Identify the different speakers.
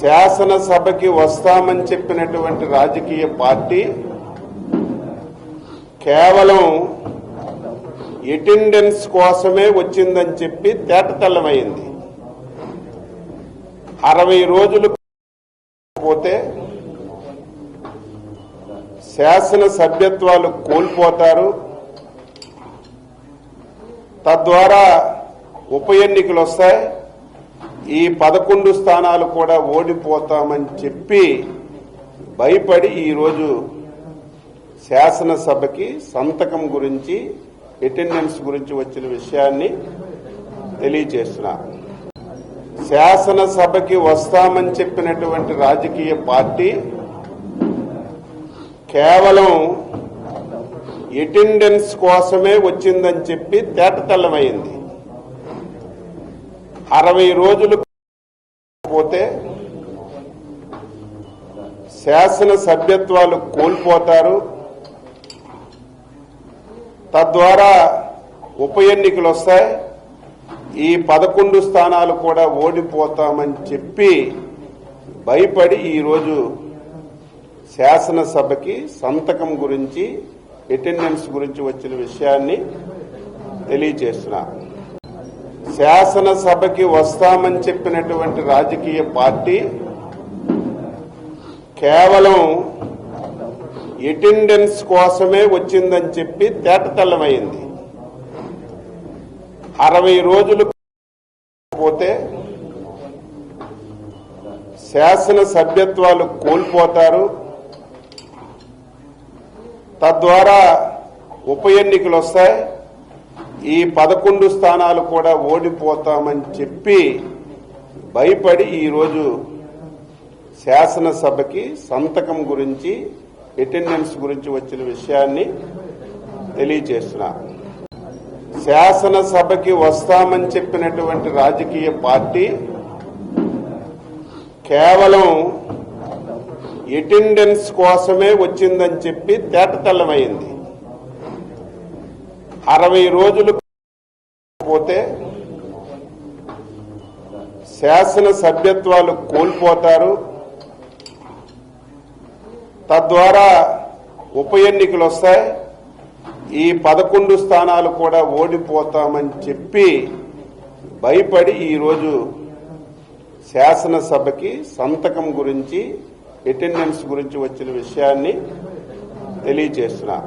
Speaker 1: శాసనసభకి వస్తామని చెప్పినటువంటి రాజకీయ పార్టీ కేవలం అటెండెన్స్ కోసమే వచ్చిందని చెప్పి తేటతెల్లమైంది. 60 రోజులు పోతే శాసన సభ్యత్వాలు కోల్పోతారు, తద్వారా ఉప ఎన్నికలు వస్తాయి, ఈ 11 స్థానాలు కూడా ఓడిపోతామని చెప్పి భయపడి ఈరోజు శాసనసభకి సంతకం గురించి అటెండెన్స్ గురించి వచ్చిన విషయాన్ని తెలియజేస్తున్నా. శాసనసభకి వస్తామని చెప్పినటువంటి రాజకీయ పార్టీ కేవలం అటెండెన్స్ కోసమే వచ్చిందని చెప్పి తేటతెల్లమైంది. 60 రోజులు పోతే శాసన సభ్యత్వాలు కోల్పోతారు, తద్వారా ఉప ఎన్నికలు వస్తాయి, ఈ 11 స్థానాలు కూడా ఓడిపోతామని చెప్పి భయపడి ఈరోజు శాసనసభకి సంతకం గురించి అటెండెన్స్ గురించి వచ్చిన విషయాన్ని తెలియజేస్తున్నా. శాసనసభకి వస్తామని చెప్పినటువంటి రాజకీయ పార్టీ కేవలం అటెండెన్స్ కోసమే వచ్చిందని చెప్పి తేటతెల్లమైంది. 60 రోజులు పోతే శాసన సభ్యత్వాలు కోల్పోతారు, తద్వారా ఉప ఎన్నికలు వస్తాయి, ఈ 11 స్థానాలు కూడా ఓడిపోతామని చెప్పి భయపడి ఈరోజు శాసనసభకి సంతకం గురించి అటెండెన్స్ గురించి వచ్చిన విషయాన్ని తెలియజేస్తున్నా. శాసనసభకి వస్తామని చెప్పినటువంటి రాజకీయ పార్టీ కేవలం అటెండెన్స్ కోసమే వచ్చిందని చెప్పి తేటతెల్లమైంది. 60 రోజులు పోతే శాసన సభ్యత్వాలు కోల్పోతారు, తద్వారా ఉప ఎన్నికలు వస్తాయి, ఈ 11 స్థానాలు కూడా ఓడిపోతామని చెప్పి భయపడి ఈరోజు శాసనసభకి సంతకం గురించి అటెండెన్స్ గురించి వచ్చిన విషయాన్ని తెలియజేస్తున్నా.